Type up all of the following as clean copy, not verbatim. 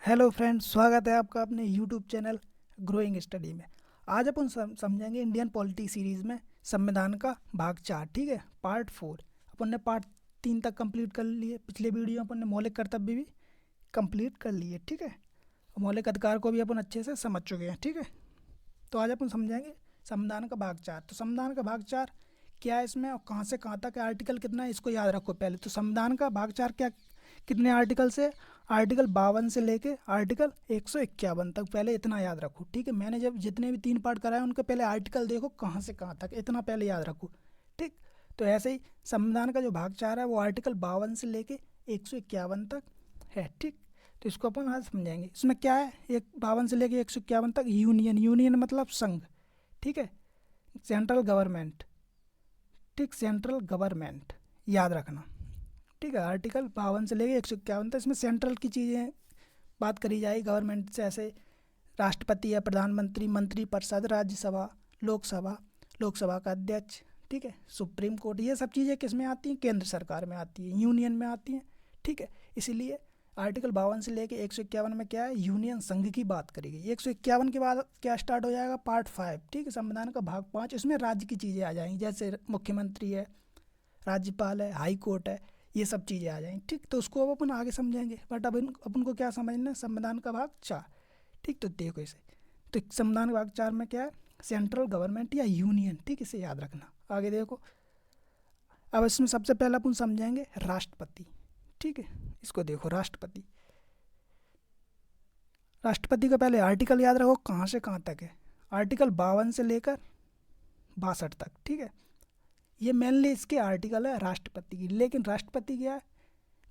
Hello friends, स्वागत है आपका अपने यूट्यूब चैनल ग्रोइंग स्टडी में। आज अपन समझेंगे इंडियन पॉलिटी सीरीज़ में संविधान का भाग 4। ठीक है, पार्ट 4। अपन ने पार्ट 3 तक कंप्लीट कर लिए। पिछले वीडियो में अपन ने मौलिक कर्तव्य भी कंप्लीट कर लिए। ठीक है, और मौलिक अधिकार को भी अपन अच्छे से समझ चुके हैं। ठीक है, तो आज अपन समझेंगे संविधान का भाग 4। तो संविधान का भाग 4 क्या है इसमें और कहाँ से कहाँ तक है, आर्टिकल कितना है, इसको याद रखो पहले। तो संविधान का भाग 4 क्या, कितने आर्टिकल से, आर्टिकल 52 से लेके आर्टिकल 151 तक, पहले इतना याद रखो। ठीक है, मैंने जब जितने भी 3 पार्ट कराए उनके पहले आर्टिकल देखो कहाँ से कहाँ तक, इतना पहले याद रखो। ठीक, तो ऐसे ही संविधान का जो भाग 4 है वो आर्टिकल 52 से लेके 151 तक है। ठीक, तो इसको अपन आज समझेंगे। इसमें क्या है, 52 से लेके 151 तक यूनियन, यूनियन मतलब संघ। ठीक है, सेंट्रल गवर्नमेंट। ठीक, सेंट्रल गवर्नमेंट याद रखना। ठीक है, आर्टिकल 52 से लेके 151 तक इसमें सेंट्रल की चीज़ें बात करी जाएगी गवर्नमेंट से। ऐसे राष्ट्रपति है, प्रधानमंत्री, मंत्रिपरिषद, राज्यसभा, लोकसभा, लोकसभा का अध्यक्ष। ठीक है, सुप्रीम कोर्ट, ये सब चीज़ें किस में आती हैं, केंद्र सरकार में आती है, यूनियन में आती हैं। ठीक है, इसीलिए आर्टिकल 52 से लेके 151 में क्या है, यूनियन संघ की बात करी गई। 151 के बाद क्या स्टार्ट हो जाएगा, पार्ट 5। ठीक है, संविधान का भाग 5, इसमें राज्य की चीज़ें आ जाएंगी, जैसे मुख्यमंत्री है, राज्यपाल है, हाई कोर्ट है, ये सब चीज़ें आ जाएंगी। ठीक, तो उसको अब अपन आगे समझेंगे, बट अब अपन को क्या समझना है, संविधान का भाग 4। ठीक, तो देखो इसे, तो संविधान का भाग 4 में क्या है, सेंट्रल गवर्नमेंट या यूनियन। ठीक, इसे याद रखना। आगे देखो, अब इसमें सबसे पहले अपन समझेंगे राष्ट्रपति। ठीक है, इसको देखो, राष्ट्रपति। राष्ट्रपति का पहले आर्टिकल याद रखो कहाँ से कहाँ तक है, आर्टिकल 52 से लेकर 62 तक। ठीक है, ये मेनली इसके आर्टिकल है राष्ट्रपति की, लेकिन राष्ट्रपति क्या है,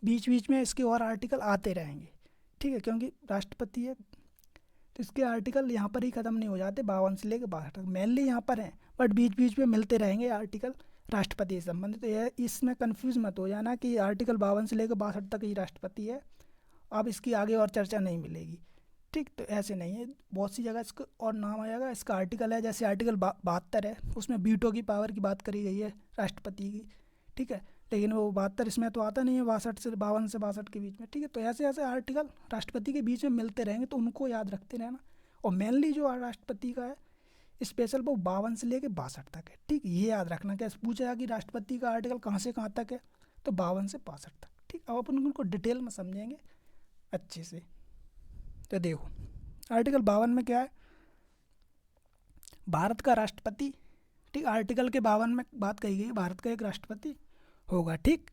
बीच बीच में इसके और आर्टिकल आते रहेंगे। ठीक है, क्योंकि राष्ट्रपति है तो इसके आर्टिकल यहाँ पर ही ख़त्म नहीं हो जाते, 52 से लेकर 62 तक मेनली यहाँ पर हैं, बट बीच बीच में मिलते रहेंगे आर्टिकल राष्ट्रपति से संबंधित। तो यह इसमें कंफ्यूज मत हो जाना कि आर्टिकल 52 से लेकर 62 तक ही राष्ट्रपति है, अब इसकी आगे और चर्चा नहीं मिलेगी। ठीक, तो ऐसे नहीं है, बहुत सी जगह इसका और नाम आ जाएगा, इसका आर्टिकल है, जैसे आर्टिकल 72 है, उसमें वीटो की पावर की बात करी गई है राष्ट्रपति की। ठीक है, लेकिन वो 72 इसमें तो आता नहीं है, 62 से 52 से 62 के बीच में। ठीक है, तो ऐसे ऐसे आर्टिकल राष्ट्रपति के बीच में मिलते रहेंगे, तो उनको याद रखते रहना। और मेनली जो राष्ट्रपति का है स्पेशल, वो 52 से लेके 62 तक है। ठीक, ये याद रखना। कैसे पूछा कि राष्ट्रपति का आर्टिकल कहाँ से कहाँ तक है, तो 52 से 62 तक। ठीक, अब अपन उनको डिटेल में समझेंगे अच्छे से। तो देखो, आर्टिकल 52 में क्या है, भारत का राष्ट्रपति। ठीक, आर्टिकल के 52 में बात कही गई भारत का एक राष्ट्रपति होगा। ठीक,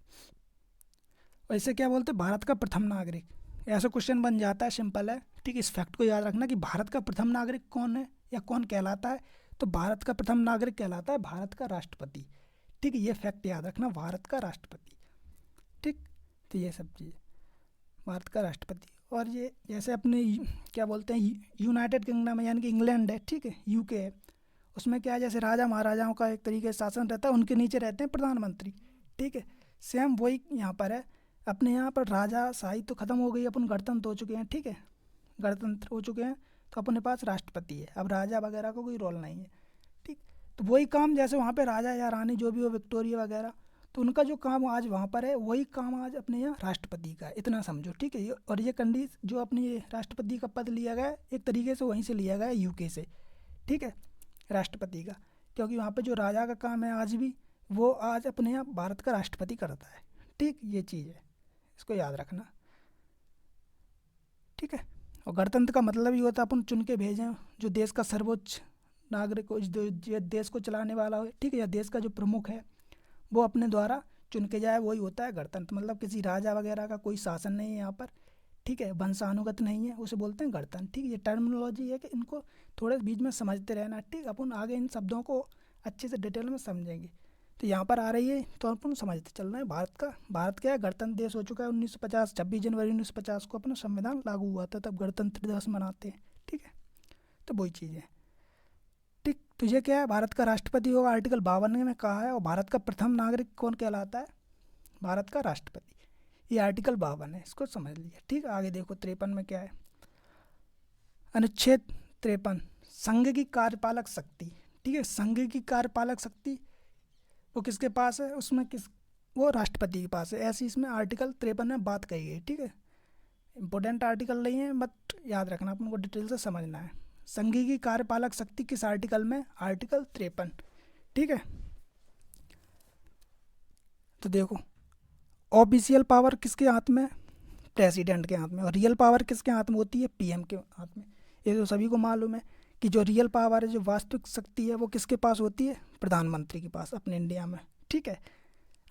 वैसे क्या बोलते हैं, भारत का प्रथम नागरिक, ऐसा क्वेश्चन बन जाता है, सिंपल है। ठीक, इस फैक्ट को याद रखना कि भारत का प्रथम नागरिक कौन है या कौन कहलाता है, तो भारत का प्रथम नागरिक कहलाता है भारत का राष्ट्रपति। ठीक, ये फैक्ट याद रखना, भारत का राष्ट्रपति। ठीक, तो ये सब चीज़ भारत का राष्ट्रपति। और ये जैसे अपने क्या बोलते हैं, यूनाइटेड किंगडम है, यानी कि इंग्लैंड है। ठीक है, यूके है, उसमें क्या है, जैसे राजा महाराजाओं का एक तरीके से शासन रहता है, उनके नीचे रहते हैं प्रधानमंत्री। ठीक है, सेम वही यहाँ पर है। अपने यहाँ पर राजाशाही तो ख़त्म हो गई, अपन गणतंत्र हो चुके हैं। ठीक है, गणतंत्र हो चुके हैं, तो अपने पास राष्ट्रपति है, अब राजा वगैरह का कोई रोल नहीं है। ठीक, तो वही काम जैसे वहाँ पे राजा या रानी जो भी हो, विक्टोरिया वगैरह, तो उनका जो काम आज वहाँ पर है, वही काम आज अपने यहाँ राष्ट्रपति का है, इतना समझो। ठीक है, और ये जो अपनी ये राष्ट्रपति का पद लिया गया है, एक तरीके से वहीं से लिया गया है, यूके से। ठीक है, राष्ट्रपति का, क्योंकि वहाँ पे जो राजा का काम है आज भी, वो आज अपने यहाँ भारत का राष्ट्रपति करता है। ठीक, ये चीज़ है, इसको याद रखना। ठीक है, और गणतंत्र का मतलब ये होता है अपन चुन के भेजें जो देश का सर्वोच्च नागरिक हो, जो देश को चलाने वाला हो। ठीक है, या देश का जो प्रमुख है वो अपने द्वारा चुन के जाए, वही होता है गणतंत्र। मतलब किसी राजा वगैरह का कोई शासन नहीं है यहाँ पर। ठीक है, वंशानुगत नहीं है, उसे बोलते हैं गणतंत्र। ठीक है, ये टर्मिनोलॉजी है कि इनको थोड़े बीच में समझते रहना। ठीक, अपन आगे इन शब्दों को अच्छे से डिटेल में समझेंगे। तो यहाँ पर आ रही है, तो अपन समझते चलना है भारत क्या है, गणतंत्र देश हो चुका है। 1950 26 जनवरी 1950 को अपना संविधान लागू हुआ था, तब गणतंत्र दिवस मनाते हैं। ठीक है, तो वही चीज़ है। ठीक, तो ये क्या है, भारत का राष्ट्रपति होगा, आर्टिकल 52 में कहा है। और भारत का प्रथम नागरिक कौन कहलाता है, भारत का राष्ट्रपति। ये आर्टिकल 52 है, इसको समझ लिया। ठीक, आगे देखो 53 में क्या है, अनुच्छेद 53, संघ की कार्यपालक शक्ति। ठीक है, संघ की कार्यपालक शक्ति वो किसके पास है, उसमें किस, वो राष्ट्रपति के पास है, ऐसी इसमें आर्टिकल 53 में बात कही गई। ठीक है, इंपॉर्टेंट आर्टिकल नहीं है, बट याद रखना, अपन को डिटेल से समझना है। संघीय की कार्यपालक शक्ति किस आर्टिकल में? आर्टिकल 53। ठीक है, तो देखो, ऑफिशियल पावर किसके हाथ में? प्रेसिडेंट के हाथ में। और रियल पावर किसके हाथ में होती है? पीएम के हाथ में। ये तो सभी को मालूम है कि जो रियल पावर है, जो वास्तविक शक्ति है, वो किसके पास होती है? प्रधानमंत्री के पास, अपने इंडिया में। ठीक है,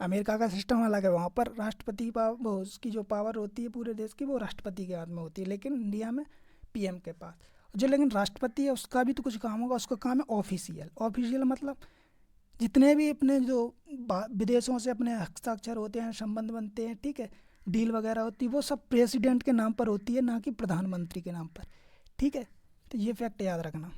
अमेरिका का सिस्टम अलग है, वहाँ पर राष्ट्रपति वो उसकी जो पावर होती है पूरे देश की, वो राष्ट्रपति के हाथ में होती है, लेकिन इंडिया में पीएम के पास। जो लेकिन राष्ट्रपति है, उसका भी तो कुछ काम होगा, उसका काम है ऑफिशियल। ऑफिशियल मतलब जितने भी अपने जो विदेशों से अपने हस्ताक्षर होते हैं, संबंध बनते हैं, ठीक है, डील वगैरह होती है, वो सब प्रेसिडेंट के नाम पर होती है, ना कि प्रधानमंत्री के नाम पर। ठीक है, तो ये फैक्ट याद रखना।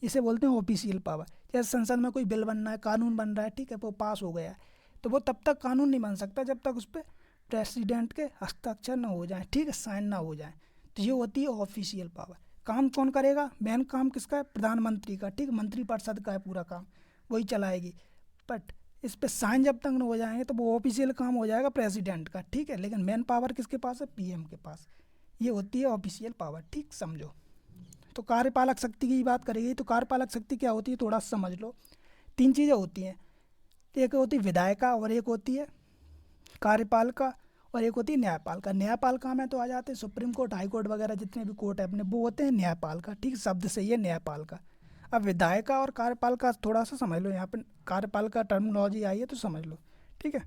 इसे बोलते हैं ऑफिशियल पावर। जैसे संसद में कोई बिल बन रहा है, कानून बन रहा है, ठीक है, वो पास हो गया है, तो वो तब तक कानून नहीं बन सकता जब तक उस पर प्रेसिडेंट के हस्ताक्षर ना हो जाए, ठीक है, साइन ना हो जाए। तो ये होती है ऑफिशियल पावर। काम कौन करेगा? मेन काम किसका है? प्रधानमंत्री का। ठीक है, मंत्रिपरिषद का है पूरा काम, वही चलाएगी। बट इस पे साइन जब तक न हो जाएंगे तो वो ऑफिशियल काम हो जाएगा प्रेसिडेंट का। ठीक है, लेकिन मेन पावर किसके पास है? पीएम के पास। ये होती है ऑफिशियल पावर। ठीक, समझो। तो कार्यपालक शक्ति की बात करेगी, तो कार्यपालक शक्ति क्या होती है थोड़ा समझ लो। 3 चीज़ें होती हैं, एक होती है विधायिका, और एक होती है कार्यपालिका, और एक होती है न्यायपालिका। न्यायपालिका में तो आ जाते हैं सुप्रीम कोर्ट, हाई कोर्ट वगैरह, जितने भी कोर्ट है अपने, वो होते हैं न्यायपालिका। ठीक, शब्द से ही है न्यायपालिका। अब विधायिका और कार्यपालिका थोड़ा सा समझ लो, यहाँ पे कार्यपालिका टर्मिनोलॉजी आई है तो समझ लो। ठीक है,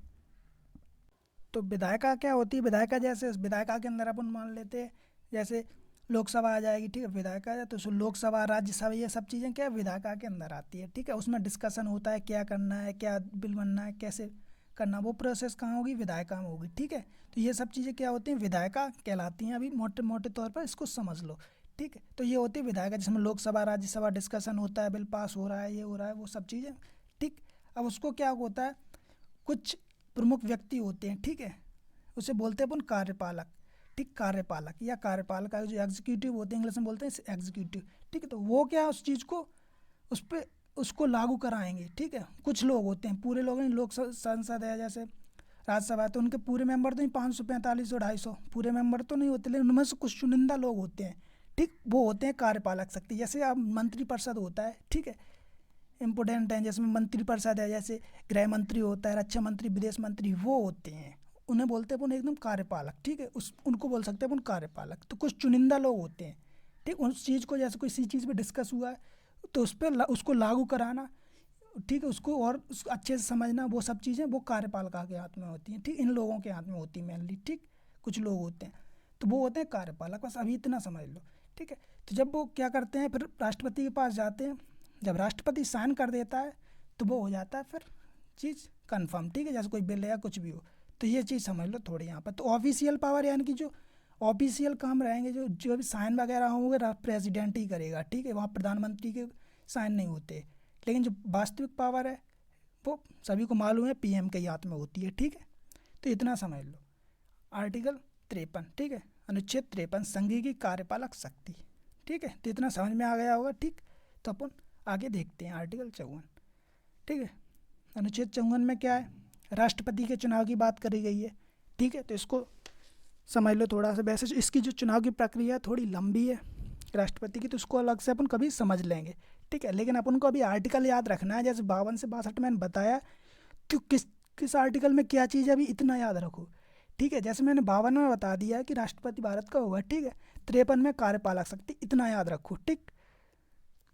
तो विधायिका क्या होती है? विधायिका जैसे विधायिका के अंदर अपन मान लेते हैं जैसे लोकसभा आ जाएगी। ठीक है, विधायिका है तो लोकसभा, राज्यसभा, ये सब चीज़ें क्या विधायिका के अंदर आती है। ठीक है, उसमें डिस्कशन होता है, क्या करना है, क्या बिल बनना है, कैसे करना, वो प्रोसेस कहाँ होगी? विधायिका में होगी। ठीक है, तो ये सब चीज़ें क्या होती हैं? विधायिका कहलाती हैं। अभी मोटे मोटे तौर पर इसको समझ लो। ठीक है, तो ये होती है विधायिका, जिसमें लोकसभा, राज्यसभा, डिस्कशन होता है, बिल पास हो रहा है, ये हो रहा है, वो सब चीज़ें। ठीक, अब उसको क्या होता है, कुछ प्रमुख व्यक्ति होते हैं, ठीक है, उसे बोलते हैं अपन कार्यपालक। ठीक, कार्यपालक या कार्यपालिका, जो एग्जीक्यूटिव होते हैं, इंग्लिश में बोलते हैं एग्जीक्यूटिव। ठीक है, तो वो क्या उस चीज़ को उस पर उसको लागू कराएंगे। ठीक है, कुछ लोग होते हैं, पूरे लोग नहीं, लोक संसद है जैसे राज्यसभा है, तो उनके पूरे मेंबर तो नहीं, 500, 4500, 250 पूरे मेंबर तो नहीं होते, लेकिन उनमें से कुछ चुनिंदा लोग होते हैं। ठीक, वो होते हैं कार्यपालक शक्ति। जैसे अब मंत्रिपरिषद होता है, ठीक है, इम्पोर्टेंट है, जिसमें मंत्रिपरिषद है, जैसे गृह मंत्री होता है, रक्षा मंत्री, विदेश मंत्री, वो होते हैं, उन्हें बोलते हैं अपन एकदम कार्यपालक। ठीक है, उस उनको बोल सकते हैं अपन कार्यपालक। तो कुछ चुनिंदा लोग होते हैं, ठीक, उस चीज़ को, जैसे किसी चीज़ पे डिस्कस हुआ है तो उस पर उसको लागू कराना, ठीक है, उसको और अच्छे से समझना, वो सब चीज़ें वो कार्यपालिका के हाथ में होती हैं। ठीक, इन लोगों के हाथ में होती है मेनली। ठीक, कुछ लोग होते हैं तो वो होते हैं कार्यपालक, बस अभी इतना समझ लो। ठीक है, तो जब वो क्या करते हैं, फिर राष्ट्रपति के पास जाते हैं, जब राष्ट्रपति साइन कर देता है तो वो हो जाता है फिर चीज़ कन्फर्म। ठीक है, जैसे कोई बिल है या कुछ भी हो, तो ये चीज़ समझ लो थोड़ी यहाँ पर। तो ऑफिशियल पावर यानी कि जो ऑफिशियल काम रहेंगे, जो जो भी साइन वगैरह होंगे, प्रेसिडेंट ही करेगा। ठीक है, वहाँ प्रधानमंत्री के साइन नहीं होते, लेकिन जो वास्तविक पावर है वो सभी को मालूम है पीएम के ही हाथ में होती है। ठीक है, तो इतना समझ लो। आर्टिकल 53, ठीक है, अनुच्छेद 53, संघीय की कार्यपालक शक्ति। ठीक है, तो इतना समझ में आ गया होगा। ठीक, तो अपन आगे देखते हैं आर्टिकल 54। ठीक है, अनुच्छेद 54 में क्या है? राष्ट्रपति के चुनाव की बात करी गई है। ठीक है, तो इसको समझ लो थोड़ा सा। वैसे इसकी जो चुनाव की प्रक्रिया थोड़ी लंबी है राष्ट्रपति की, तो उसको अलग से अपन कभी समझ लेंगे। ठीक है, लेकिन अपन को अभी आर्टिकल याद रखना है। जैसे 52 से 62 मैंने बताया कि किस किस आर्टिकल में क्या चीज़ है, अभी इतना याद रखो। ठीक है, जैसे मैंने 52 में बता दिया है कि राष्ट्रपति भारत का होगा। ठीक है, 53 में कार्यपालक शक्ति, इतना याद रखो। ठीक,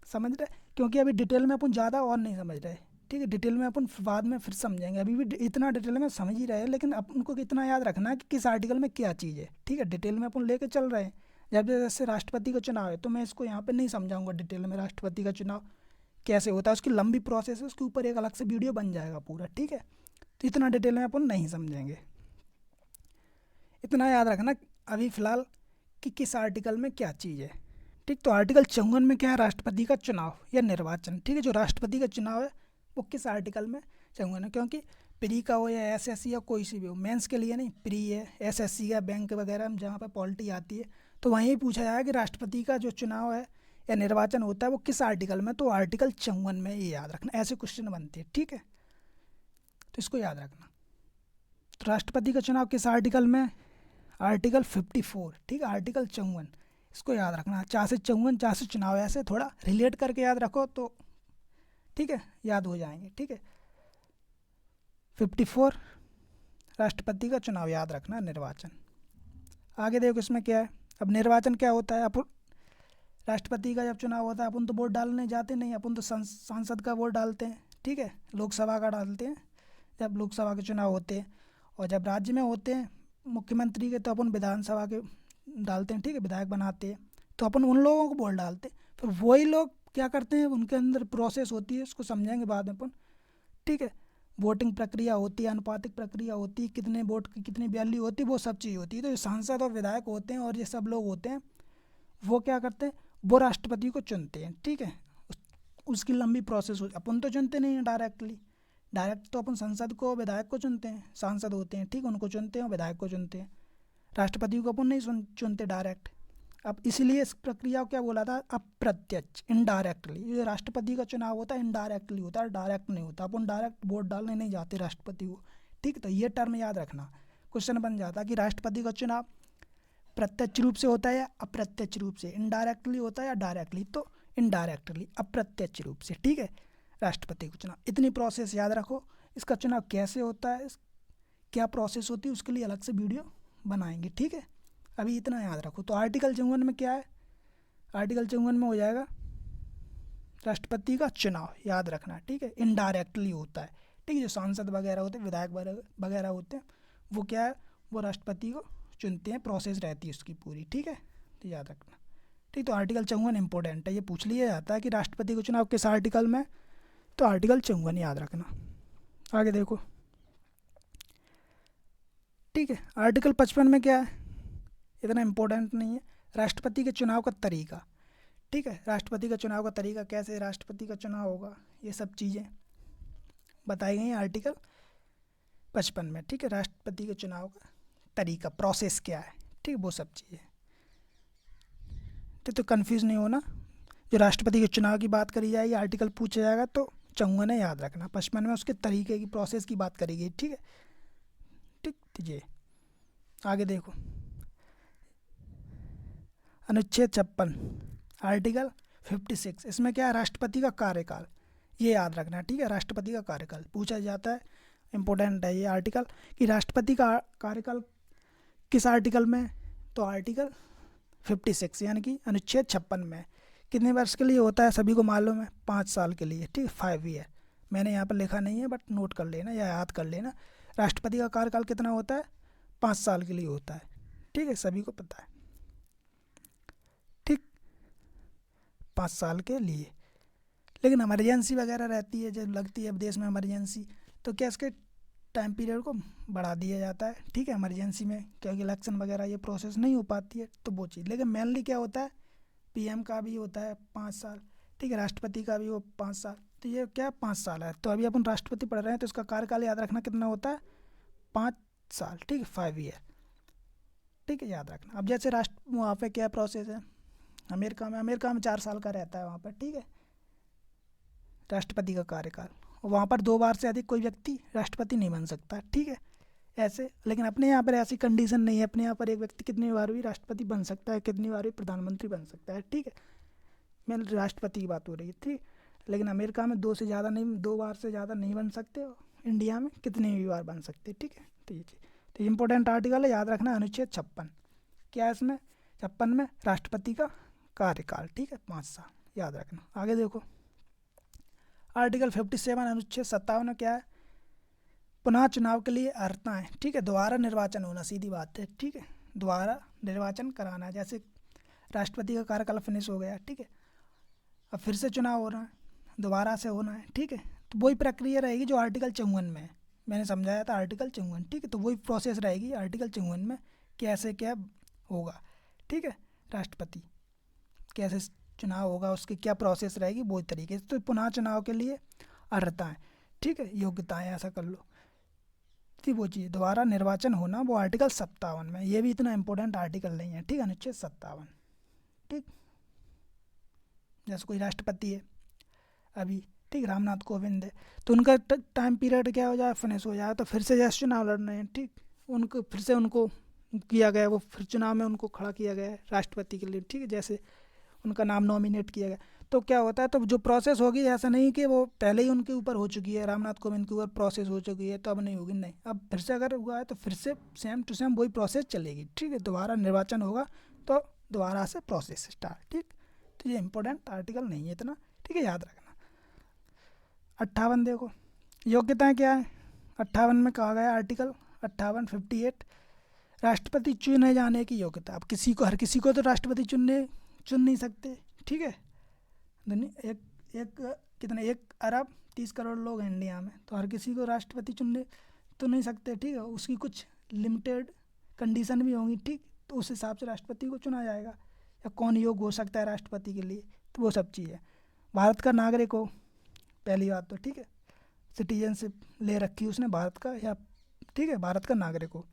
समझ रहे? क्योंकि अभी डिटेल में अपन ज़्यादा और नहीं समझ रहे। ठीक है, डिटेल में अपन बाद में फिर समझेंगे, अभी भी इतना डिटेल में समझ ही रहे हैं, लेकिन अपन को कितना याद रखना है कि किस आर्टिकल में क्या चीज़ है। ठीक है, डिटेल में अपन लेके चल रहे हैं। जब जैसे राष्ट्रपति का चुनाव है तो मैं इसको यहाँ पे नहीं समझाऊंगा डिटेल में, राष्ट्रपति का चुनाव कैसे होता है, उसकी लंबी प्रोसेस है, उसके ऊपर एक अलग से वीडियो बन जाएगा पूरा। ठीक है, तो इतना डिटेल में अपन नहीं समझेंगे। इतना याद रखना अभी फ़िलहाल कि किस आर्टिकल में क्या चीज़ है। ठीक, तो आर्टिकल 54 में क्या है? राष्ट्रपति का चुनाव या निर्वाचन। ठीक है, जो राष्ट्रपति का चुनाव है वो किस आर्टिकल में? 54 है, क्योंकि प्री का हो या एसएससी या कोई सी भी हो, मेंस के लिए नहीं, प्री है, एसएससी या बैंक वगैरह में जहाँ पर पॉलिटी आती है, तो वहीं पूछा जाए कि राष्ट्रपति का जो चुनाव है या निर्वाचन होता है वो किस आर्टिकल में, तो आर्टिकल 54 में। ये याद रखना, ऐसे क्वेश्चन बनते हैं। ठीक है, तो इसको याद रखना। तो राष्ट्रपति का चुनाव किस आर्टिकल में? आर्टिकल 54, ठीक है, आर्टिकल 54, इसको याद रखना, 4 से 54, 4 से चुनाव, ऐसे थोड़ा रिलेट करके याद रखो तो ठीक है, याद हो जाएंगे, ठीक है। 54 राष्ट्रपति का चुनाव याद रखना, निर्वाचन। आगे देखो इसमें क्या है। अब निर्वाचन क्या होता है, अपन राष्ट्रपति का जब चुनाव होता है अपन तो वोट डालने जाते नहीं, अपन तो सांसद का वोट डालते हैं, ठीक है, लोकसभा का डालते हैं जब लोकसभा के चुनाव होते हैं। और जब राज्य में होते हैं मुख्यमंत्री के तो अपन विधानसभा के डालते हैं, ठीक है, विधायक बनाते हैं, तो अपन उन लोगों को वोट डालते हैं। फिर वही लोग क्या करते हैं, उनके अंदर प्रोसेस होती है, उसको समझेंगे बाद में अपन, ठीक है। वोटिंग प्रक्रिया होती है, अनुपातिक प्रक्रिया होती है, कितने वोट की कितनी वैल्यू होती है, वो सब चीज़ होती है। तो ये सांसद और विधायक होते हैं और ये सब लोग होते हैं, वो क्या करते हैं, वो राष्ट्रपति को चुनते हैं, ठीक है। उसकी लंबी प्रोसेस हो, अपन तो चुनते नहीं हैं डायरेक्टली, डायरेक्ट तो अपन संसद को विधायक को चुनते हैं, सांसद होते हैं, ठीक, उनको चुनते हैं और विधायक को चुनते हैं। राष्ट्रपति को अपन नहीं चुनते डायरेक्ट। अब इसीलिए इस प्रक्रिया को क्या बोला था, अप्रत्यक्ष, इनडायरेक्टली। ये राष्ट्रपति का चुनाव होता है इनडायरेक्टली होता है, डायरेक्ट नहीं होता। अपन डायरेक्ट वोट डालने नहीं जाते राष्ट्रपति को, ठीक। तो ये टर्म याद रखना, क्वेश्चन बन जाता है कि राष्ट्रपति का चुनाव प्रत्यक्ष रूप से होता है या अप्रत्यक्ष रूप से, इनडायरेक्टली होता है या डायरेक्टली, तो इनडायरेक्टली, अप्रत्यक्ष रूप से, ठीक है, राष्ट्रपति का चुनाव। इतनी प्रोसेस याद रखो। इसका चुनाव कैसे होता है, क्या प्रोसेस होती है, उसके लिए अलग से वीडियो बनाएंगे, ठीक है। अभी इतना याद रखो। तो आर्टिकल 54 में क्या है, आर्टिकल 54 में हो जाएगा राष्ट्रपति का चुनाव, याद रखना, ठीक है, इनडायरेक्टली होता है, ठीक है। जो सांसद वगैरह होते हैं, विधायक वगैरह होते हैं, वो क्या है, वो राष्ट्रपति को चुनते हैं, प्रोसेस रहती है उसकी पूरी, ठीक है, तो याद रखना, ठीक। तो आर्टिकल 54 इंपॉर्टेंट है, ये पूछ लिया जाता है कि राष्ट्रपति का चुनाव किस आर्टिकल में, तो आर्टिकल 54 याद रखना। आगे देखो, ठीक है। आर्टिकल 55 में क्या है, इतना इम्पोर्टेंट नहीं है, राष्ट्रपति के चुनाव का तरीका, ठीक है। राष्ट्रपति का चुनाव का तरीका, कैसे राष्ट्रपति का चुनाव होगा, ये सब चीज़ें बताई गई हैं आर्टिकल 55 में, ठीक है। राष्ट्रपति के चुनाव का तरीका, प्रोसेस क्या है, ठीक, वो सब चीज़ें, ठीक। तो कन्फ्यूज़ नहीं होना, जो राष्ट्रपति के चुनाव की बात करी जाएगी, आर्टिकल पूछा जाएगा तो 54 है याद रखना। 55 में उसके तरीके की, प्रोसेस की बात करी गई, ठीक है, ठीक। तो ये आगे देखो, अनुच्छेद 56, आर्टिकल 56, इसमें क्या है, राष्ट्रपति का कार्यकाल, ये याद रखना, ठीक है। राष्ट्रपति का कार्यकाल पूछा जाता है, इम्पोर्टेंट है ये आर्टिकल, कि राष्ट्रपति का कार्यकाल किस आर्टिकल में, तो आर्टिकल 56 यानी कि अनुच्छेद 56 में। कितने वर्ष के लिए होता है, सभी को मालूम है, 5 साल के लिए, ठीक, 5 ईयर। मैंने यहाँ पर लिखा नहीं है बट नोट कर लेना या याद कर लेना। राष्ट्रपति का कार्यकाल कितना होता है, 5 साल के लिए होता है, ठीक है, सभी को पता है, ठीक, 5 साल के लिए। लेकिन इमरजेंसी वगैरह रहती है, जब लगती है अब देश में इमरजेंसी, तो क्या इसके टाइम पीरियड को बढ़ा दिया जाता है, ठीक है, इमरजेंसी में, क्योंकि इलेक्शन वगैरह ये प्रोसेस नहीं हो पाती है, तो वो चीज़। लेकिन मेनली क्या होता है, पीएम का भी होता है 5 साल, ठीक है, राष्ट्रपति का भी वो 5 साल, तो ये क्या 5 साल है। तो अभी अपन राष्ट्रपति पढ़ रहे हैं तो इसका कार्यकाल याद रखना कितना होता है, 5 साल, ठीक है, 5 ईयर, ठीक है, याद रखना। अब जैसे राष्ट्र वहाँ पे क्या प्रोसेस है, अमेरिका में 4 साल का रहता है वहाँ पर, ठीक है, राष्ट्रपति का कार्यकाल। वहाँ पर 2 बार से अधिक कोई व्यक्ति राष्ट्रपति नहीं बन सकता, ठीक है, ऐसे। लेकिन अपने यहाँ पर ऐसी कंडीशन नहीं है, अपने यहाँ पर एक व्यक्ति कितनी बार भी राष्ट्रपति बन सकता है, कितनी बार भी प्रधानमंत्री बन सकता है, ठीक है। मैं राष्ट्रपति की बात हो रही है, ठीक। लेकिन अमेरिका में 2 से ज़्यादा नहीं, 2 बार से ज़्यादा नहीं बन सकते, इंडिया में कितनी भी बार बन सकते, ठीक है। तो ये चीज़, तो इम्पोर्टेंट आर्टिकल है, याद रखना, अनुच्छेद 56। क्या है इसमें, 56 में राष्ट्रपति का कार्यकाल, ठीक है, 5 साल, याद रखना। आगे देखो, आर्टिकल 57, अनुच्छेद 57 में क्या है, पुनः चुनाव के लिए अर्हता है, ठीक है, दोबारा निर्वाचन होना, सीधी बात है, ठीक है, दोबारा निर्वाचन कराना है। जैसे राष्ट्रपति का कार्यकाल फिनिश हो गया, ठीक है, अब फिर से चुनाव हो रहा है, दोबारा से होना है, ठीक है। तो वही प्रक्रिया रहेगी जो आर्टिकल 54 में है, मैंने समझाया था आर्टिकल 54, ठीक है। तो वही प्रोसेस रहेगी आर्टिकल 54 में, कैसे क्या होगा, ठीक है, राष्ट्रपति कैसे चुनाव होगा, उसकी क्या प्रोसेस रहेगी, वही तरीके से। तो पुनः चुनाव के लिए अर्हता है, ठीक है, योग्यताएँ, ऐसा कर लो, ठीक। वो चीज़ दोबारा निर्वाचन होना, वो आर्टिकल 57 में, ये भी इतना इंपॉर्टेंट आर्टिकल नहीं है, ठीक, अनुच्छेद 57, ठीक। जैसे कोई राष्ट्रपति है अभी, ठीक, रामनाथ कोविंद है, तो उनका टाइम पीरियड क्या हो जाए, फिनिश हो जाए, तो फिर से जैसे चुनाव लड़ना है, ठीक, उनको फिर से उनको किया गया, वो फिर चुनाव में उनको खड़ा किया गया है राष्ट्रपति के लिए, ठीक है, जैसे उनका नाम नॉमिनेट किया गया। तो क्या होता है, तो जो प्रोसेस होगी, ऐसा नहीं कि वो पहले ही उनके ऊपर हो चुकी है, रामनाथ कोविंद के ऊपर प्रोसेस हो चुकी है तो अब नहीं होगी, नहीं, अब फिर से अगर हुआ है तो फिर से सेम टू सेम वही प्रोसेस चलेगी, ठीक है, दोबारा निर्वाचन होगा तो दोबारा से प्रोसेस स्टार्ट, ठीक। तो ये इंपॉर्टेंट आर्टिकल नहीं है इतना, ठीक है, याद रखना। 58 देखो, योग्यताएं क्या है। 58 में कहा गया आर्टिकल 58 राष्ट्रपति चुने जाने की योग्यता। अब किसी को, हर किसी को तो राष्ट्रपति चुन नहीं सकते, ठीक है, दुनिया एक कितने 1 अरब 30 करोड़ लोग हैं इंडिया में, तो हर किसी को राष्ट्रपति चुनने तो नहीं सकते, ठीक है, उसकी कुछ लिमिटेड कंडीशन भी होंगी, ठीक, तो उस हिसाब से राष्ट्रपति को चुना जाएगा, या कौन योग्य हो सकता है राष्ट्रपति के लिए, तो वो सब चीज़ है। भारत का नागरिक हो, पहली बात तो, ठीक है, सिटीजनशिप ले रखी उसने भारत का, या ठीक है, भारत का नागरिक हो।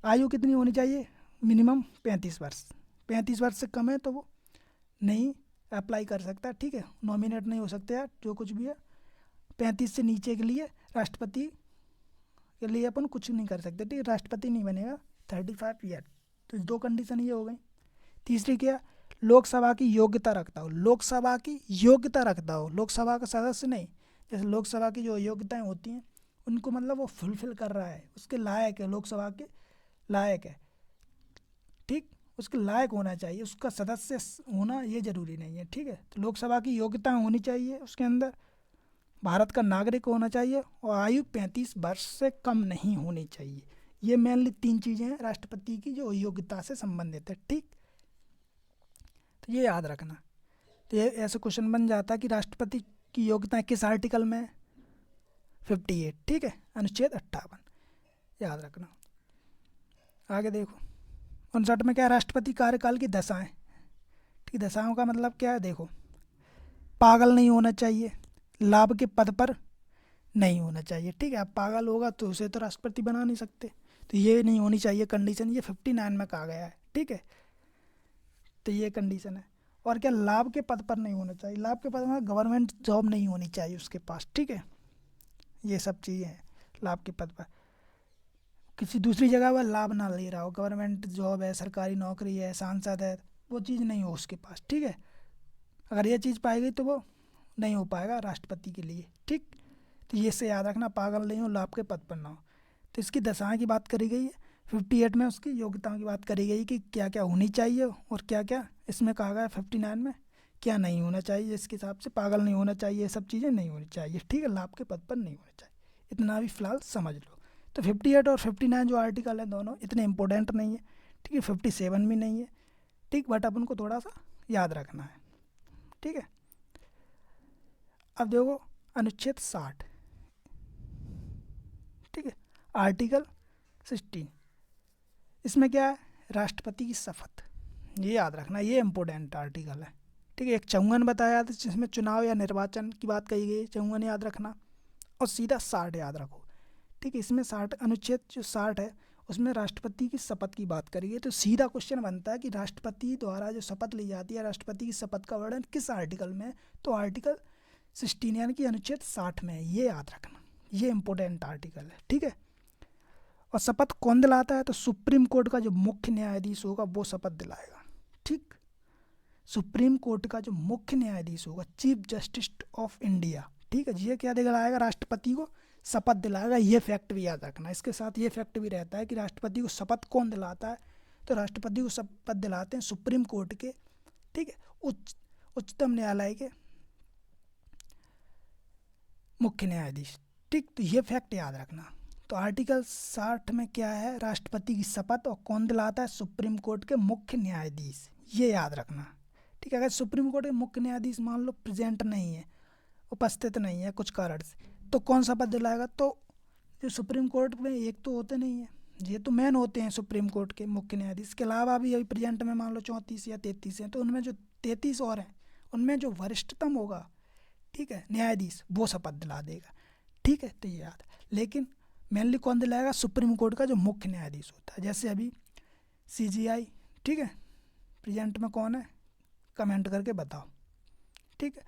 आयु कितनी होनी चाहिए, मिनिमम 35 वर्ष, 35 वर्ष से कम है तो वो नहीं अप्लाई कर सकता, ठीक है, नॉमिनेट नहीं हो सकते यार, जो कुछ भी है। 35 से नीचे के लिए राष्ट्रपति के लिए अपन कुछ नहीं कर सकते, ठीक है, राष्ट्रपति नहीं बनेगा 35 ईयर। तो 2 कंडीशन ये हो गई। तीसरी क्या, लोकसभा की योग्यता रखता हो, लोकसभा की योग्यता रखता हो, लोकसभा का सदस्य नहीं, जैसे लोकसभा की जो योग्यताएं होती हैं उनको मतलब वो फुलफिल कर रहा है, उसके लायक है, लोकसभा के लायक है, ठीक, उसके लायक होना चाहिए, उसका सदस्य होना ये ज़रूरी नहीं है, ठीक है। तो लोकसभा की योग्यता होनी चाहिए उसके अंदर, भारत का नागरिक होना चाहिए, और आयु 35 वर्ष से कम नहीं होनी चाहिए। ये मेनली 3 चीज़ें हैं राष्ट्रपति की जो योग्यता से संबंधित है, ठीक। तो ये याद रखना। तो ये ऐसे क्वेश्चन बन जाता है कि राष्ट्रपति की योग्यता किस आर्टिकल में है, 58, ठीक है, अनुच्छेद 58, याद रखना। आगे देखो 59 में क्या है, राष्ट्रपति कार्यकाल की दशाएं, ठीक, दशाओं का मतलब क्या है, देखो, पागल नहीं होना चाहिए, लाभ के पद पर नहीं होना चाहिए, ठीक है, अब पागल होगा तो उसे तो राष्ट्रपति बना नहीं सकते, तो ये नहीं होनी चाहिए कंडीशन, ये 59 में कहा गया है, ठीक है, तो ये कंडीशन है। और क्या, लाभ के पद पर नहीं होना चाहिए, लाभ के पद में गवर्नमेंट जॉब नहीं होनी चाहिए उसके पास, ठीक है, ये सब चीज़ें हैं। लाभ के पद पर किसी दूसरी जगह वह लाभ ना ले रहा हो, गवर्नमेंट जॉब है, सरकारी नौकरी है, सांसद है, वो चीज़ नहीं हो उसके पास, ठीक है, अगर ये चीज़ पाई गई तो वो नहीं हो पाएगा राष्ट्रपति के लिए, ठीक। तो ये से याद रखना, पागल नहीं हो, लाभ के पद पर ना हो। तो इसकी दशाएं की बात करी गई है, 58 में उसकी योग्यताओं की बात करी गई कि क्या क्या होनी चाहिए और क्या क्या इसमें कहा गया 59 में क्या नहीं होना चाहिए, इसके हिसाब से पागल नहीं होना चाहिए, ये सब चीज़ें नहीं होनी चाहिए, ठीक है, लाभ के पद पर नहीं होना चाहिए, इतना भी फ़िलहाल समझ लो। तो 58 और 59 जो आर्टिकल हैं दोनों इतने इंपॉर्टेंट नहीं है, ठीक है, 57 भी नहीं है, ठीक, बट अपन को थोड़ा सा याद रखना है, ठीक है। अब देखो अनुच्छेद 60, ठीक है, आर्टिकल 16, इसमें क्या है, राष्ट्रपति की शपथ, ये याद रखना, ये इम्पोर्टेंट आर्टिकल है, ठीक है। एक 54 बताया था जिसमें चुनाव या निर्वाचन की बात कही गई, 54 याद रखना, और सीधा 60 याद रखो, ठीक है। इसमें 60 अनुच्छेद जो 60 है उसमें राष्ट्रपति की शपथ की बात करी है, तो सीधा क्वेश्चन बनता है कि राष्ट्रपति द्वारा जो शपथ ली जाती है, राष्ट्रपति की शपथ का वर्णन किस आर्टिकल में है, तो आर्टिकल 16 यानी कि अनुच्छेद 60 में है, ये याद रखना, ये इंपॉर्टेंट आर्टिकल है, ठीक है। और शपथ कौन दिलाता है, तो सुप्रीम कोर्ट का जो मुख्य न्यायाधीश होगा वो शपथ दिलाएगा, ठीक, सुप्रीम कोर्ट का जो मुख्य न्यायाधीश होगा, चीफ जस्टिस ऑफ इंडिया, ठीक है, ये क्या दिलाएगा, राष्ट्रपति को शपथ दिलाएगा, ये फैक्ट भी याद रखना। इसके साथ ये फैक्ट भी रहता है कि राष्ट्रपति को शपथ कौन दिलाता है, तो राष्ट्रपति को शपथ दिलाते हैं सुप्रीम कोर्ट के, ठीक है, उच्चतम न्यायालय के मुख्य न्यायाधीश, ठीक, तो ये फैक्ट याद रखना। तो आर्टिकल 60 में क्या है, राष्ट्रपति की शपथ और कौन दिलाता है, सुप्रीम कोर्ट के मुख्य न्यायाधीश, ये याद रखना, ठीक है। अगर सुप्रीम कोर्ट के मुख्य न्यायाधीश मान लो प्रेजेंट नहीं है, उपस्थित नहीं है कुछ कारण से, तो कौन शपथ दिलाएगा, तो जो सुप्रीम कोर्ट में एक तो होते नहीं है, ये तो मेन होते हैं सुप्रीम कोर्ट के मुख्य न्यायाधीश, के अलावा भी अभी प्रेजेंट में मान लो 34 या 33 हैं, तो उनमें जो 33 और हैं उनमें जो वरिष्ठतम होगा, ठीक है, न्यायाधीश, वो शपथ दिला देगा, ठीक है, तो ये याद। लेकिन मेनली कौन दिलाएगा, सुप्रीम कोर्ट का जो मुख्य न्यायाधीश होता है, जैसे अभी CGI, ठीक है, प्रेजेंट में कौन है, कमेंट करके बताओ, ठीक है,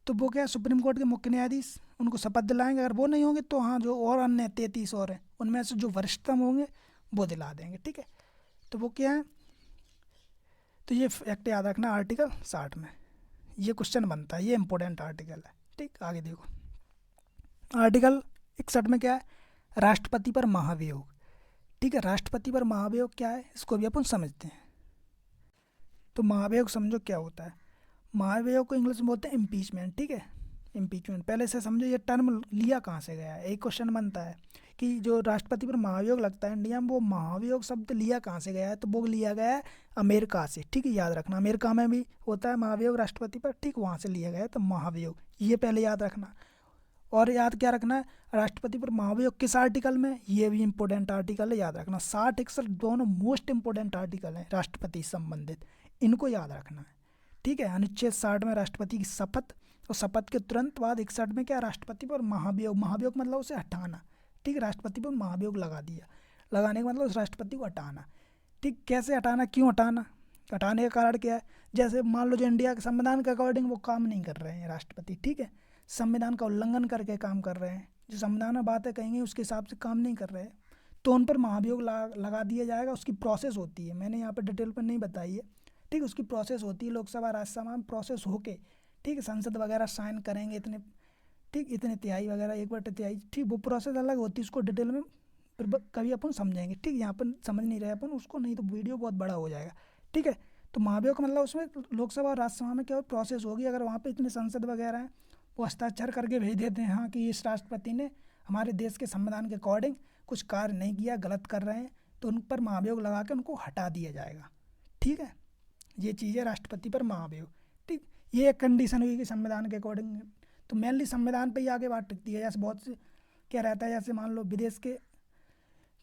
तो वो क्या, सुप्रीम कोर्ट के मुख्य न्यायाधीश उनको शपथ दिलाएंगे, अगर वो नहीं होंगे तो हाँ जो और अन्य 33 और हैं उनमें से जो वरिष्ठतम होंगे वो दिला देंगे, ठीक है। तो वो क्या है, तो ये फैक्ट याद रखना आर्टिकल 60 में ये क्वेश्चन बनता है, ये इंपॉर्टेंट आर्टिकल है। ठीक, आगे देखो आर्टिकल 61 में क्या है, राष्ट्रपति पर महाभियोग। ठीक है, राष्ट्रपति पर महाभियोग क्या है इसको भी अपन समझते हैं। तो महाभियोग समझो क्या होता है। महाभियोग को इंग्लिश में बोलते हैं इम्पीचमेंट। ठीक है, इम्पीचमेंट पहले से समझो ये टर्म लिया कहाँ से गया है। एक क्वेश्चन बनता है कि जो राष्ट्रपति पर महाभियोग लगता है इंडिया में, वो महाभियोग शब्द लिया कहाँ से गया है, तो वो लिया गया है अमेरिका से। ठीक है, याद रखना अमेरिका में भी होता है महाभियोग राष्ट्रपति पर। ठीक, वहाँ से लिया गया है तो महाभियोग, ये पहले याद रखना। और याद क्या रखना है, राष्ट्रपति पर महाभियोग किस आर्टिकल में, ये भी इंपॉर्टेंट आर्टिकल है, याद रखना। 60 61 दोनों मोस्ट इंपॉर्टेंट आर्टिकल हैं राष्ट्रपति से संबंधित, इनको याद रखना है। ठीक है, अनुच्छेद 60 में राष्ट्रपति की शपथ, और शपथ के तुरंत बाद 61 में क्या, राष्ट्रपति पर महाभियोग। महाभियोग मतलब उसे हटाना। ठीक है, राष्ट्रपति पर महाभियोग लगा दिया, लगाने का मतलब उस राष्ट्रपति को हटाना। ठीक, कैसे हटाना, क्यों हटाना, हटाने का कारण क्या है। जैसे मान लो जो इंडिया के संविधान के अकॉर्डिंग वो काम नहीं कर रहे हैं राष्ट्रपति। ठीक है, संविधान का उल्लंघन करके काम कर रहे हैं, जो संविधान में बातें कहेंगे उसके हिसाब से काम नहीं कर रहे हैं, तो उन पर महाभियोग लगा दिया जाएगा। उसकी प्रोसेस होती है, मैंने यहाँ पर डिटेल पर नहीं बताई है। ठीक, उसकी प्रोसेस होती है, लोकसभा राज्यसभा में प्रोसेस होके, ठीक है, संसद वगैरह साइन करेंगे इतने, ठीक, इतने तिहाई वगैरह 1/3। ठीक, वो प्रोसेस अलग होती है, उसको डिटेल में फिर कभी अपन समझेंगे। ठीक, यहाँ पर समझ नहीं रहे अपन उसको, नहीं तो वीडियो बहुत बड़ा हो जाएगा। ठीक है, तो महाभियोग का मतलब उसमें लोकसभा और राज्यसभा में क्या प्रोसेस होगी, अगर वहाँ पे इतने संसद वगैरह हैं वो हस्ताक्षर करके भेज देते हैं हाँ कि इस राष्ट्रपति ने हमारे देश के संविधान के अकॉर्डिंग कुछ कार्य नहीं किया, गलत कर रहे हैं, तो उन पर महाभियोग लगा के उनको हटा दिया जाएगा। ठीक है, ये चीज़ है राष्ट्रपति पर महाभियोग। ठीक, ये एक कंडीशन हुई कि संविधान के अकॉर्डिंग, तो मेनली संविधान पे ही आगे बात टिकती है। जैसे बहुत से क्या रहता है, जैसे मान लो विदेश के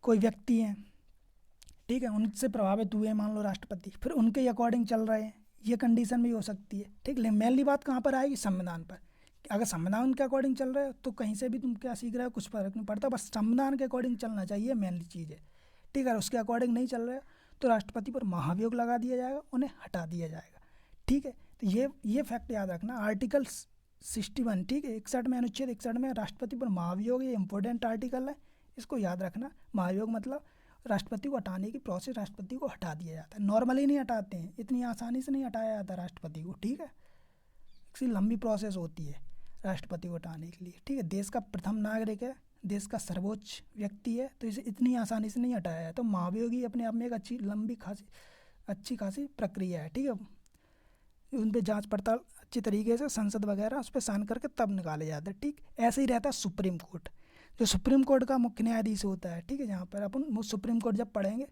कोई व्यक्ति हैं, ठीक है, उनसे प्रभावित हुए मान लो राष्ट्रपति, फिर उनके अकॉर्डिंग चल रहे हैं, ये कंडीशन भी हो सकती है। ठीक, लेकिन मेनली बात कहाँ पर आएगी, संविधान पर। अगर संविधान के अकॉर्डिंग चल रहे हो तो कहीं से भी तुम क्या सीख रहे हो कुछ फर्क नहीं पड़ता, बस संविधान के अकॉर्डिंग चलना चाहिए, मेनली चीज़ है। ठीक है, उसके अकॉर्डिंग नहीं चल रहे हो तो राष्ट्रपति पर महाभियोग लगा दिया जाएगा, उन्हें हटा दिया जाएगा। ठीक है, तो ये फैक्ट याद रखना आर्टिकल 61। ठीक है, 61 में, अनुच्छेद 61 में राष्ट्रपति पर महाभियोग, ये इंपॉर्टेंट आर्टिकल है, इसको याद रखना। महाभियोग मतलब राष्ट्रपति को हटाने की प्रोसेस, राष्ट्रपति को हटा दिया जाता है। नॉर्मली नहीं हटाते हैं, इतनी आसानी से नहीं हटाया जाता राष्ट्रपति को। ठीक है, इसकी लंबी प्रोसेस होती है राष्ट्रपति को हटाने के लिए। ठीक है, देश का प्रथम नागरिक है, देश का सर्वोच्च व्यक्ति है, तो इसे इतनी आसानी से नहीं हटाया है। तो महाभियोग ही अपने आप में एक अच्छी खासी प्रक्रिया है। ठीक है, उन पर जांच पड़ताल अच्छी तरीके से संसद वगैरह उस पर साइन करके तब निकाले जाते हैं। ठीक, ऐसे ही रहता है सुप्रीम कोर्ट, जो सुप्रीम कोर्ट का मुख्य न्यायाधीश होता है। ठीक है, जहाँ पर अपन सुप्रीम कोर्ट जब पढ़ेंगे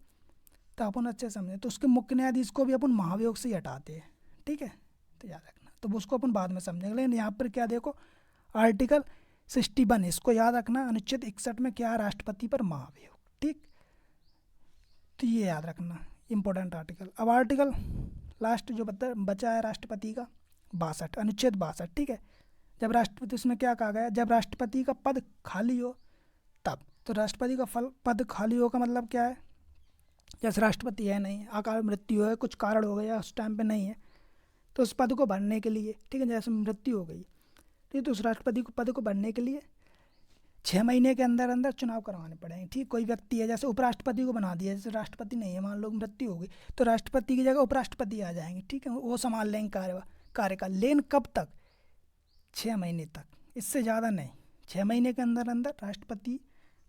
तो अपन अच्छे समझें, तो उसके मुख्य न्यायाधीश को भी अपन महाभियोग से ही हटाते हैं। ठीक है, तो याद रखना, तो उसको अपन बाद में समझेंगे। लेकिन यहाँ पर क्या देखो, आर्टिकल 61 इसको याद रखना, अनुच्छेद 61 में क्या है, राष्ट्रपति पर महाभियोग। ठीक, तो ये याद रखना इंपॉर्टेंट आर्टिकल। अब आर्टिकल लास्ट जो बचा है राष्ट्रपति का 62, अनुच्छेद 62। ठीक है, जब राष्ट्रपति, उसमें क्या कहा गया, जब राष्ट्रपति का पद खाली हो तब। तो राष्ट्रपति का पद खाली हो का मतलब क्या है, जैसे राष्ट्रपति है नहीं, अकाल मृत्यु है, कुछ कारण हो गया उस टाइम पे नहीं है, तो उस पद को भरने के लिए, ठीक है, जैसे मृत्यु हो गई, ठीक, तो उस राष्ट्रपति को पद को भरने के लिए 6 महीने के अंदर अंदर चुनाव करवाने पड़ेंगे। ठीक, कोई व्यक्ति है, जैसे उपराष्ट्रपति को बना दिया, जैसे राष्ट्रपति नहीं है, मान लो मृत्यु हो गई, तो राष्ट्रपति की जगह उपराष्ट्रपति आ जाएंगे। ठीक है, वो संभाल लेंगे कार्यकाल। लेकिन कब तक, 6 महीने तक, इससे ज़्यादा नहीं। 6 महीने के अंदर अंदर राष्ट्रपति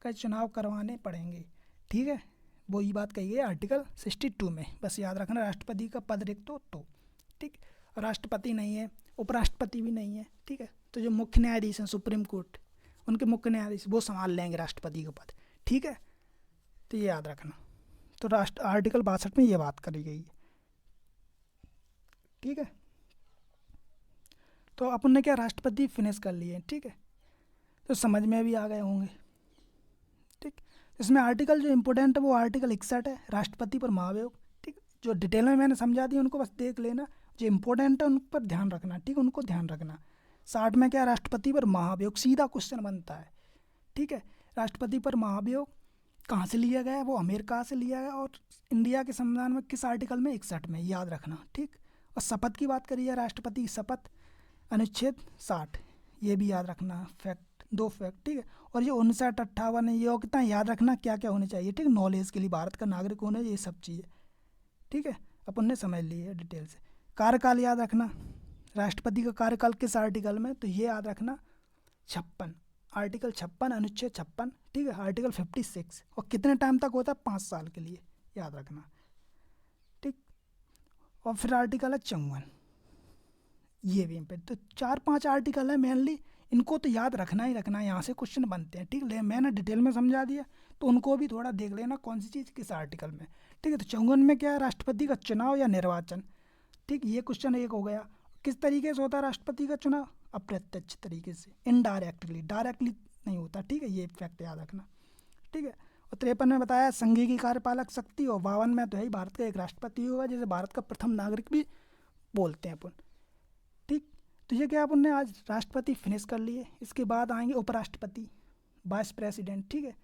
का चुनाव करवाने पड़ेंगे। ठीक है, वो ही बात कही है आर्टिकल 62 में, बस याद रखना, राष्ट्रपति का पद रिक्त हो तो। ठीक, राष्ट्रपति नहीं है, उपराष्ट्रपति भी नहीं है। ठीक है, तो जो मुख्य न्यायाधीश हैं सुप्रीम कोर्ट, उनके मुख्य न्यायाधीश वो संभाल लेंगे राष्ट्रपति का पद। ठीक है, तो ये याद रखना। तो आर्टिकल 62 में ये बात करी गई है। ठीक है, तो अपन ने क्या राष्ट्रपति फिनिश कर लिए। ठीक है, तो समझ में भी आ गए होंगे। ठीक, इसमें आर्टिकल जो इम्पोर्टेंट है वो आर्टिकल 61 है, राष्ट्रपति पर महाभियोग। ठीक, जो डिटेल में मैंने समझा दी उनको बस देख लेना, जो इम्पोर्टेंट है उन पर ध्यान रखना। ठीक, उनको ध्यान रखना। 60 में क्या, राष्ट्रपति पर महाभियोग, सीधा क्वेश्चन बनता है। ठीक है, राष्ट्रपति पर महाभियोग कहाँ से लिया गया है, वो अमेरिका से लिया गया, और इंडिया के संविधान में किस आर्टिकल में, 61 में, याद रखना। ठीक, और शपथ की बात करी है, राष्ट्रपति की शपथ अनुच्छेद 60, ये भी याद रखना। Fact, 2 fact. ठीक है, और ये 59 58 योग्यता याद रखना क्या क्या होनी चाहिए। ठीक, नॉलेज के लिए, भारत का नागरिक होने, ये सब चीज़ें। ठीक है, अपन ने समझ ली है डिटेल से। कार्यकाल याद रखना, राष्ट्रपति का कार्यकाल किस आर्टिकल में, तो ये याद रखना 56, आर्टिकल 56 अनुच्छेद 56, ठीक है, आर्टिकल 56। और कितने टाइम तक होता है, 5 साल के लिए, याद रखना, ठीक। और फिर आर्टिकल है 54, ये भी इम्पोर्टेंट। तो 4-5 आर्टिकल है मेनली, इनको तो याद रखना ही रखना है, यहाँ से क्वेश्चन बनते हैं, ठीक है। मैंने डिटेल में समझा दिया, तो उनको भी थोड़ा देख लेना कौन सी चीज़ किस आर्टिकल में, ठीक है। तो 54 में क्या है, राष्ट्रपति का चुनाव या निर्वाचन, ठीक, ये क्वेश्चन एक हो गया। किस तरीके से होता है राष्ट्रपति का चुनाव, अप्रत्यक्ष तरीके से, इनडायरेक्टली, डायरेक्टली नहीं होता, ठीक है, ये फैक्ट याद रखना, ठीक है। और 53 में बताया संघीय की कार्यपालक शक्ति, और 52 में तो है ही भारत का एक राष्ट्रपति होगा, जैसे भारत का प्रथम नागरिक भी बोलते हैं अपन, ठीक। तो ये क्या अपन ने आज राष्ट्रपति फिनिश कर लिए। इसके बाद आएंगे उपराष्ट्रपति, वाइस प्रेसिडेंट, ठीक है,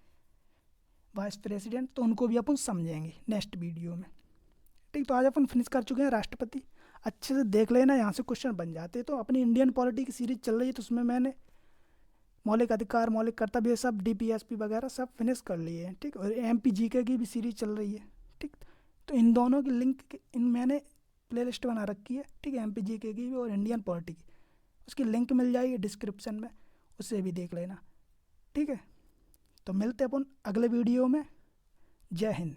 वाइस प्रेसिडेंट, तो उनको भी अपन समझेंगे नेक्स्ट वीडियो में, ठीक। तो आज अपन फिनिश कर चुके हैं राष्ट्रपति, अच्छे से देख लेना, यहाँ से क्वेश्चन बन जाते हैं। तो अपनी इंडियन पॉलिटी की सीरीज चल रही है, तो उसमें मैंने मौलिक अधिकार, मौलिक कर्तव्य, सब डीपीएसपी वगैरह सब फिनिश कर लिए हैं, ठीक। और एमपीजीके की भी सीरीज चल रही है, ठीक। तो इन दोनों की लिंक इन मैंने प्लेलिस्ट बना रखी है, ठीक है, एमपीजीके की भी और इंडियन पॉलिटी की, उसकी लिंक मिल जाएगी डिस्क्रिप्शन में, उससे भी देख लेना, ठीक है। तो मिलते हैं अपन अगले वीडियो में। जय हिंद।